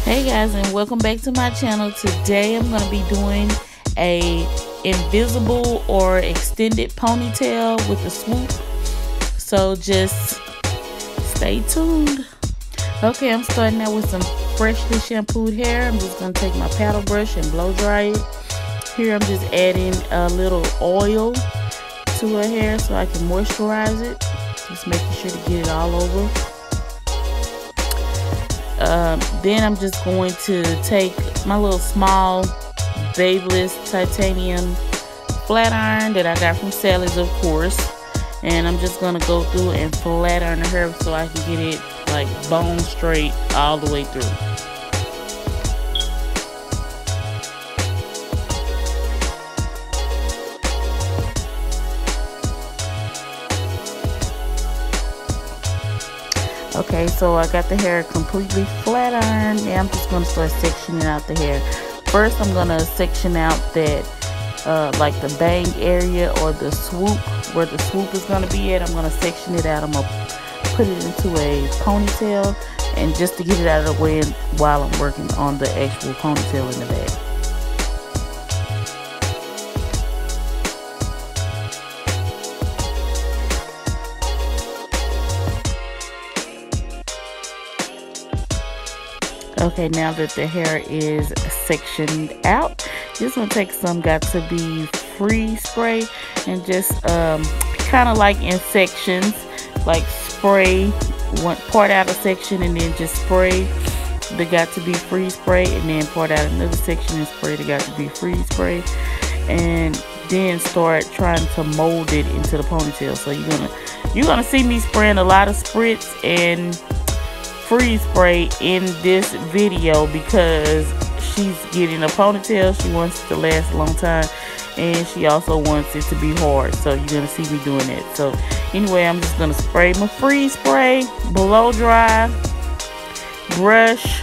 Hey guys, and welcome back to my channel. Today I'm going to be doing a invisible or extended ponytail with a swoop, so just stay tuned. Okay, I'm starting out with some freshly shampooed hair. I'm just going to take my paddle brush and blow dry it. Here I'm just adding a little oil to her hair so I can moisturize it, just making sure to get it all over. Then I'm just going to take my little small Babyliss titanium flat iron that I got from Sally's, of course, and I'm just going to go through and flat iron her hair so I can get it like bone straight all the way through. Okay, so I got the hair completely flat ironed. Now I'm just going to start sectioning out the hair. First, I'm going to section out that like the bang area or the swoop, where the swoop is going to be at. I'm going to section it out. I'm going to put it into a ponytail, and just to get it out of the way while I'm working on the actual ponytail in the back. Okay, now that the hair is sectioned out, just gonna take some Got to Be Free spray and just kind of like in sections, like spray one part out a section and then just spray the Got to Be Free spray, and then part out another section and spray the Got to Be Free spray, and then start trying to mold it into the ponytail. So you're gonna see me spraying a lot of spritz and free spray in this video because she's getting a ponytail. She wants it to last a long time, and she also wants it to be hard, so you're gonna see me doing that. So anyway, I'm just gonna spray my free spray, blow dry, brush,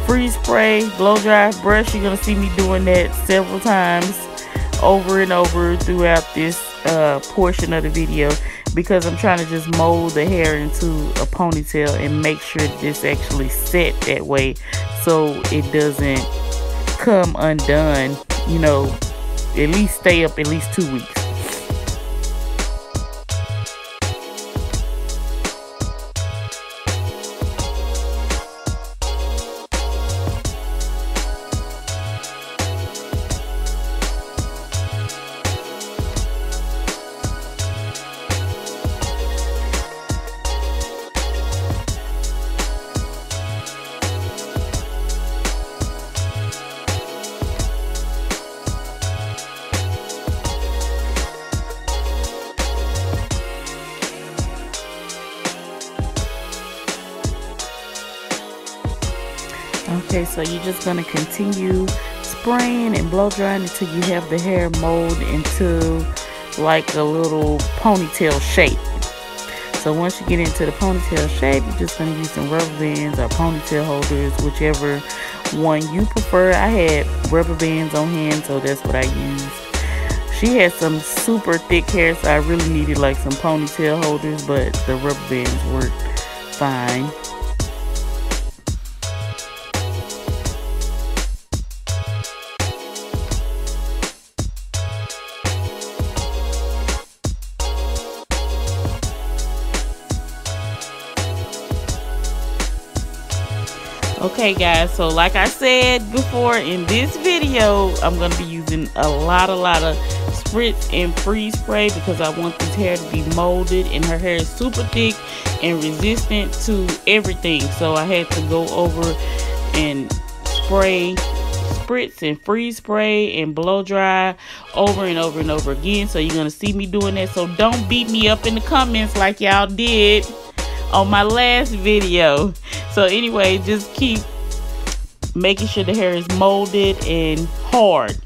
free spray, blow dry, brush. You're gonna see me doing that several times over and over throughout this portion of the video, because I'm trying to just mold the hair into a ponytail and make sure this actually set that way so it doesn't come undone, you know, at least stay up at least 2 weeks. Okay, so you're just going to continue spraying and blow drying until you have the hair mold into like a little ponytail shape. So once you get into the ponytail shape, you're just going to use some rubber bands or ponytail holders, whichever one you prefer. I had rubber bands on hand, so that's what I used. She had some super thick hair, so I really needed like some ponytail holders, but the rubber bands worked fine. Okay guys, so like I said before, in this video I'm going to be using a lot of spritz and free spray because I want this hair to be molded, and her hair is super thick and resistant to everything, so I had to go over and spray spritz and free spray and blow dry over and over and over again. So you're going to see me doing that, so don't beat me up in the comments like y'all did on my last video. So anyway, just keep making sure the hair is molded and hard.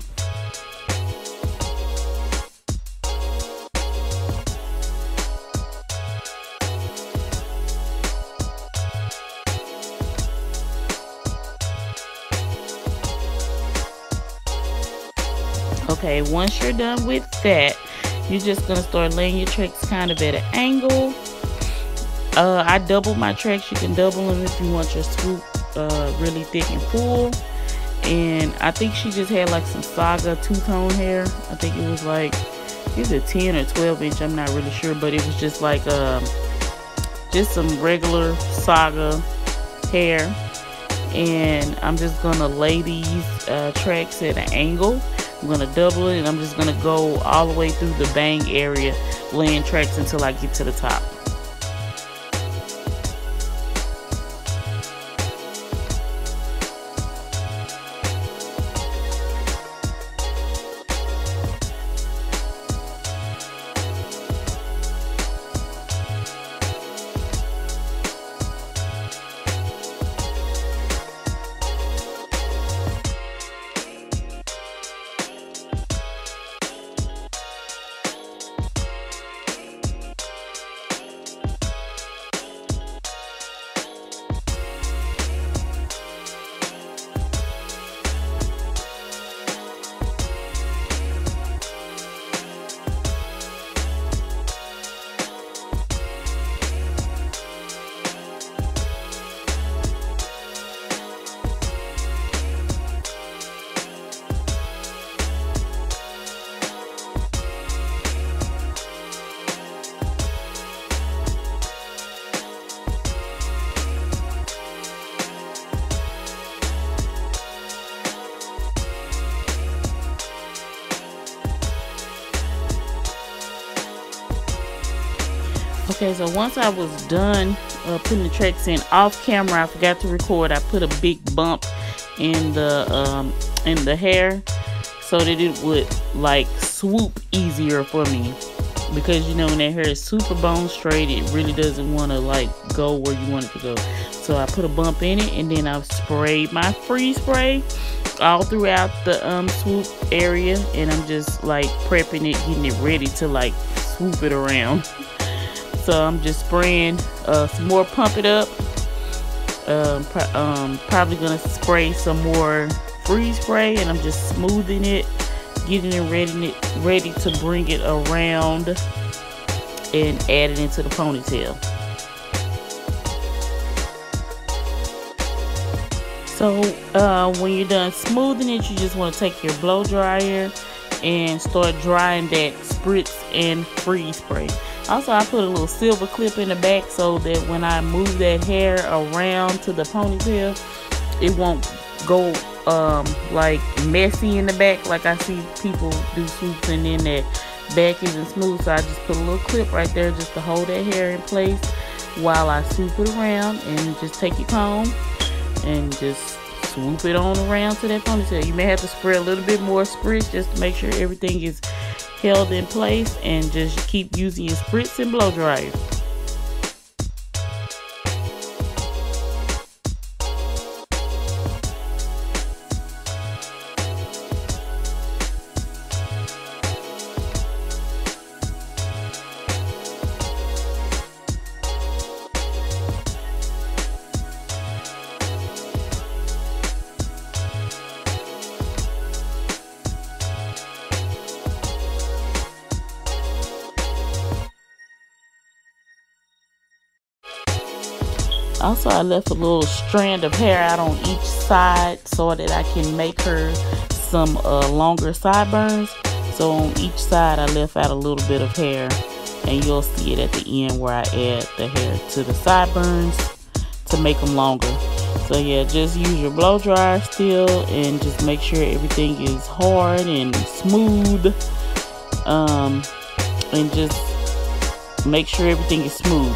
Okay, once you're done with that, you're just gonna start laying your tracks kind of at an angle. I doubled my tracks. You can double them if you want your swoop really thick and full. And I think she just had like some Saga two-tone hair. I think it was like, is it 10 or 12 inch? I'm not really sure, but it was just like just some regular Saga hair. And I'm just gonna lay these tracks at an angle. I'm gonna double it, and I'm just gonna go all the way through the bang area, laying tracks until I get to the top. Okay, so once I was done putting the tracks in off camera, I forgot to record. I put a big bump in the hair so that it would like swoop easier for me, because you know when that hair is super bone straight, it really doesn't want to like go where you want it to go. So I put a bump in it, and then I've sprayed my free spray all throughout the swoop area, and I'm just like prepping it, getting it ready to like swoop it around. So I'm just spraying some more Pump It Up. Probably gonna spray some more free spray, and I'm just smoothing it, getting it ready to bring it around and add it into the ponytail. So when you're done smoothing it, you just want to take your blow dryer and start drying that spritz and free spray. Also, I put a little silver clip in the back so that when I move that hair around to the ponytail, it won't go like messy in the back, like I see people do swoops and then that back isn't smooth. So I just put a little clip right there just to hold that hair in place while I swoop it around, and just take your comb and just swoop it on around to that ponytail. You may have to spray a little bit more spritz just to make sure everything is held in place, and just keep using your spritz and blow dryer. Also, I left a little strand of hair out on each side so that I can make her some longer sideburns. So on each side I left out a little bit of hair, and you'll see it at the end where I add the hair to the sideburns to make them longer. So yeah, just use your blow dryer still, and just make sure everything is hard and smooth, and just make sure everything is smooth.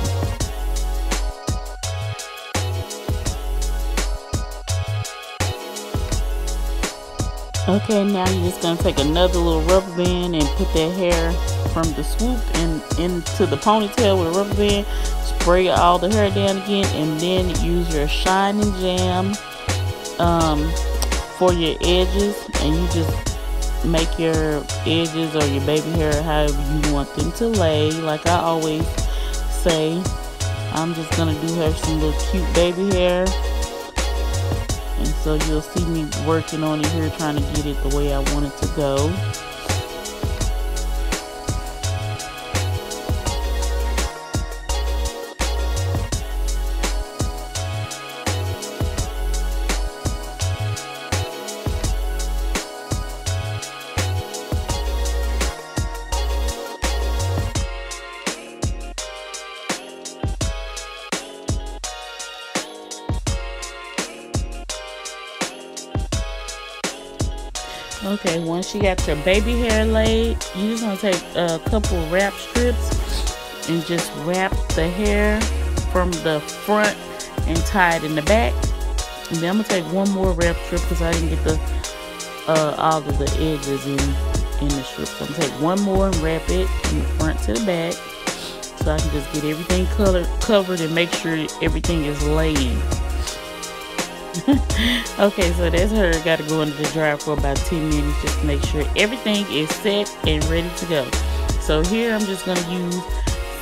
Okay, now you're just going to take another little rubber band and put that hair from the swoop and into the ponytail with a rubber band. Spray all the hair down again, and then use your Shine and Jam for your edges, and you just make your edges or your baby hair however you want them to lay. Like I always say, I'm just going to do her some little cute baby hair. And so you'll see me working on it here, trying to get it the way I want it to go. Okay, once you got your baby hair laid, you just gonna take a couple wrap strips and just wrap the hair from the front and tie it in the back. And then I'm gonna take one more wrap strip because I didn't get the all of the edges in the strip. So I'm gonna take one more and wrap it from the front to the back, so I can just get everything covered and make sure everything is laying. Okay, so that's her. Got to go into the dryer for about 10 minutes just to make sure everything is set and ready to go. So here I'm just gonna use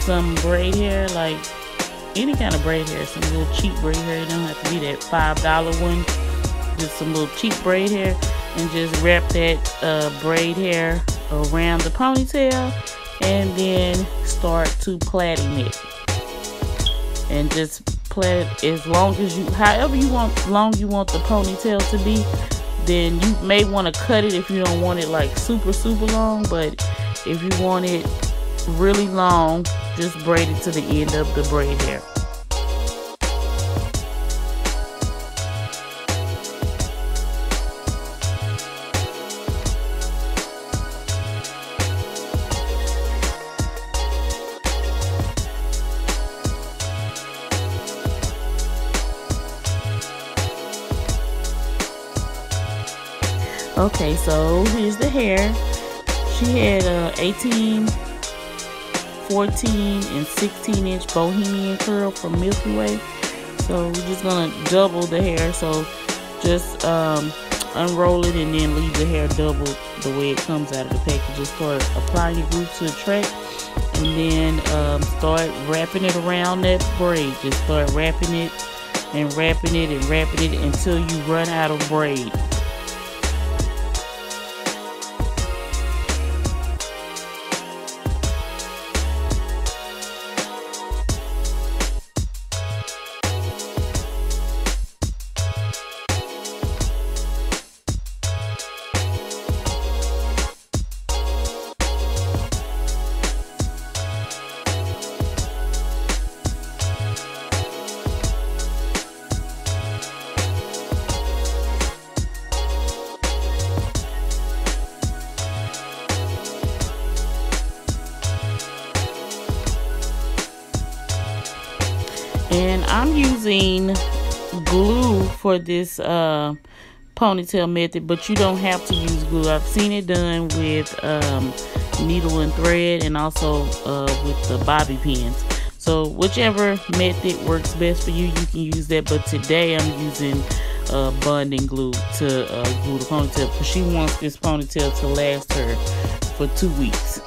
some braid hair, like any kind of braid hair, some little cheap braid hair. It don't have to be that $5 one. Just some little cheap braid hair, and just wrap that braid hair around the ponytail, and then start to plaiting it. And just plait it as long as however long you want the ponytail to be. Then you may want to cut it if you don't want it like super long, but if you want it really long, just braid it to the end of the braid hair. Okay, so here's the hair. She had 18, 14, and 16-inch bohemian curl from Milky Way. So we're just gonna double the hair. So just unroll it and then leave the hair double the way it comes out of the package. Just start applying your glue to the track, and then start wrapping it around that braid. Just start wrapping it and wrapping it and wrapping it until you run out of braid. And I'm using glue for this ponytail method, but you don't have to use glue. I've seen it done with needle and thread, and also with the bobby pins. So whichever method works best for you, you can use that. But today I'm using bonding glue to glue the ponytail, because she wants this ponytail to last her for 2 weeks.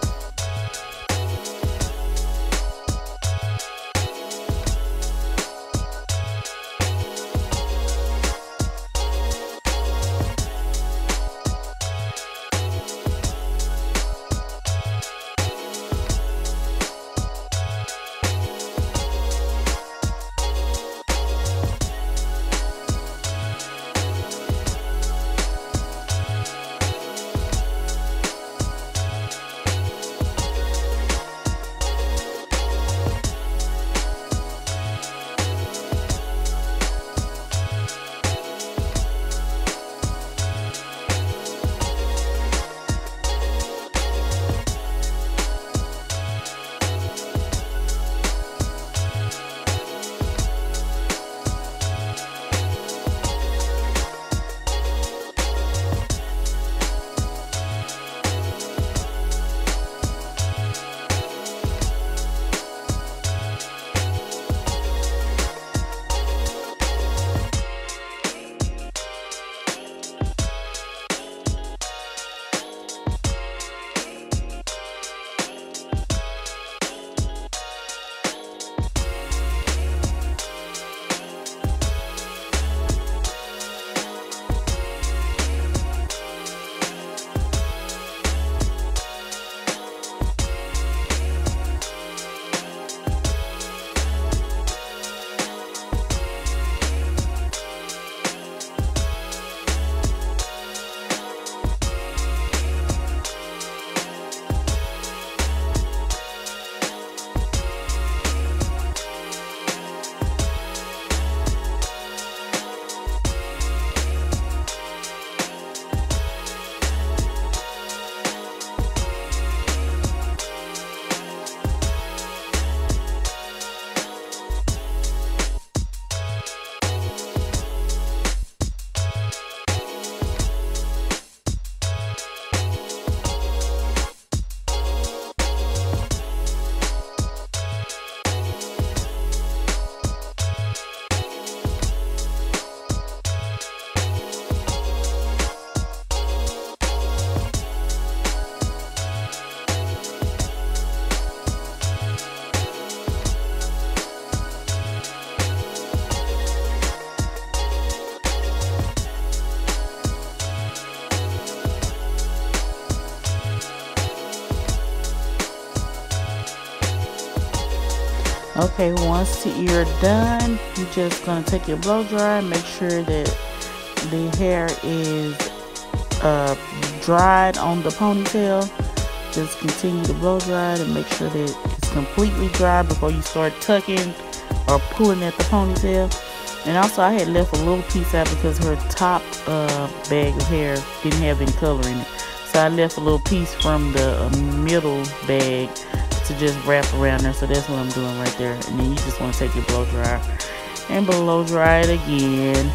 Okay, once you're done, you're just gonna take your blow dryer, make sure that the hair is dried on the ponytail. Just continue to blow dry it and make sure that it's completely dry before you start tucking or pulling at the ponytail. And also, I had left a little piece out because her top bag of hair didn't have any color in it, so I left a little piece from the middle bag to just wrap around there. So that's what I'm doing right there. And then you just want to take your blow dryer and blow dry it again.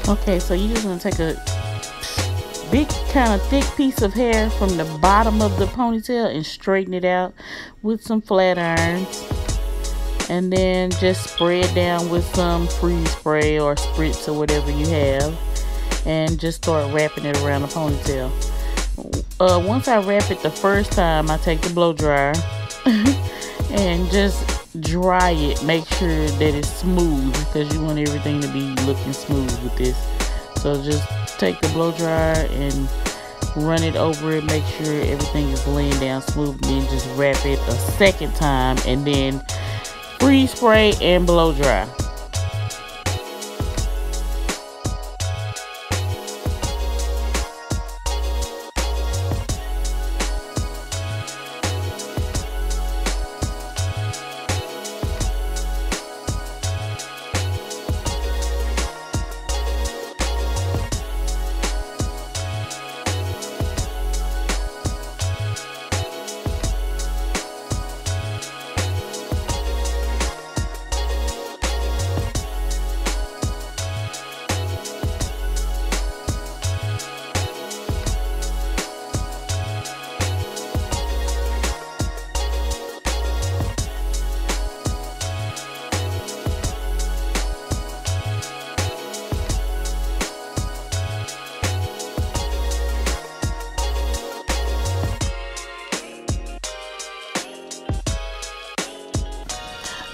Okay, so you're just gonna take a big kind of thick piece of hair from the bottom of the ponytail and straighten it out with some flat irons, and then just spray it down with some freeze spray or spritz or whatever you have, and just start wrapping it around the ponytail. Once I wrap it the first time, I take the blow dryer and just dry it. Make sure that it's smooth because you want everything to be looking smooth with this. So just take the blow dryer and run it over it, make sure everything is laying down smooth, and then just wrap it a second time and then freeze spray and blow dry.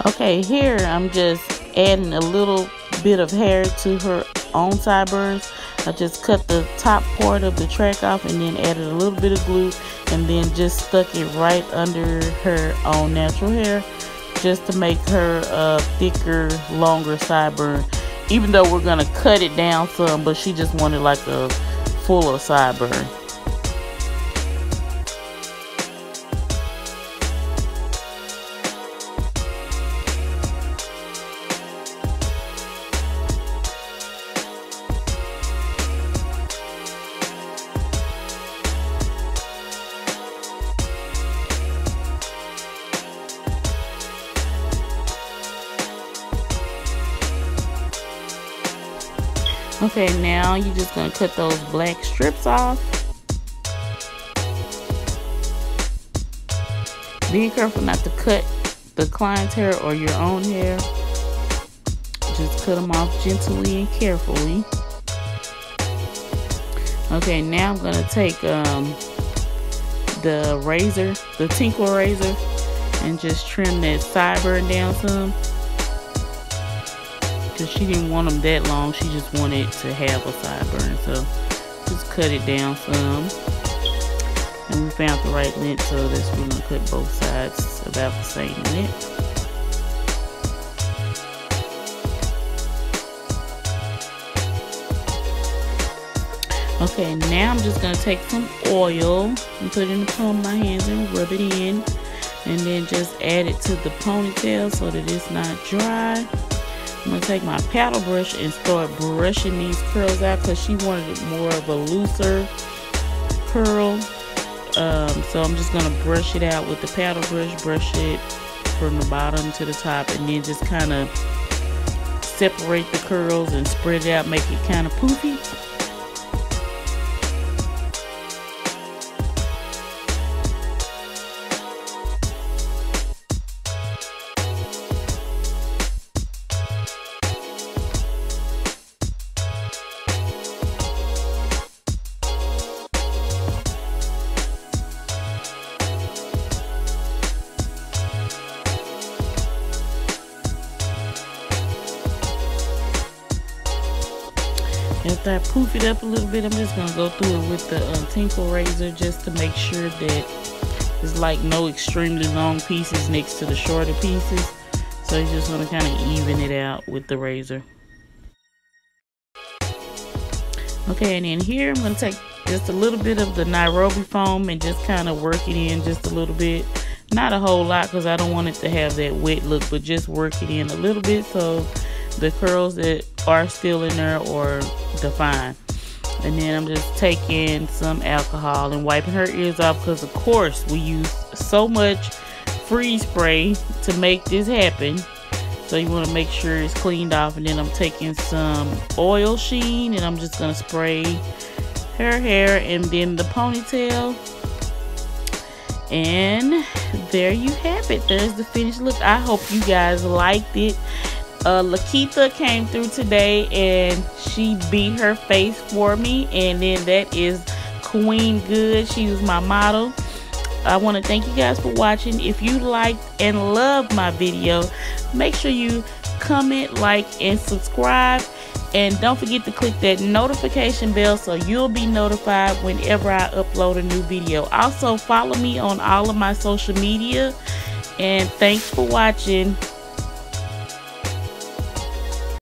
Okay, here I'm just adding a little bit of hair to her own sideburns. I just cut the top part of the track off and then added a little bit of glue and then just stuck it right under her own natural hair just to make her a thicker, longer sideburn. Even though we're gonna cut it down some, but she just wanted like a fuller sideburn. Okay, now you're just gonna cut those black strips off. Be careful not to cut the client's hair or your own hair. Just cut them off gently and carefully. Okay, now I'm gonna take the razor, the Tinkle razor, and just trim that sideburn down some. She didn't want them that long, she just wanted to have a sideburn, so just cut it down some. And we found the right length, so that's we're gonna cut both sides about the same length. Okay, now I'm just gonna take some oil and put it in the palm of my hands and rub it in, and then just add it to the ponytail so that it's not dry. I'm going to take my paddle brush and start brushing these curls out because she wanted more of a looser curl. So I'm just going to brush it out with the paddle brush it from the bottom to the top, and then just kind of separate the curls and spread it out, make it kind of poofy. After I poof it up a little bit, I'm just gonna go through it with the Tinkle razor just to make sure that there's like no extremely long pieces next to the shorter pieces. So you're just gonna kind of even it out with the razor. Okay, and then here I'm gonna take just a little bit of the Nairobi foam and just kind of work it in just a little bit. Not a whole lot because I don't want it to have that wet look, but just work it in a little bit so the curls that are still in there are defined. And then I'm just taking some alcohol and wiping her ears off because of course we use so much freeze spray to make this happen. So you want to make sure it's cleaned off. And then I'm taking some oil sheen and I'm just going to spray her hair and then the ponytail. And there you have it. There's the finished look. I hope you guys liked it. Lakeitha came through today and she beat her face for me. And then that is Queen Good. She was my model. I want to thank you guys for watching. If you liked and loved my video, make sure you comment, like, and subscribe. And don't forget to click that notification bell so you'll be notified whenever I upload a new video. Also, follow me on all of my social media. And thanks for watching.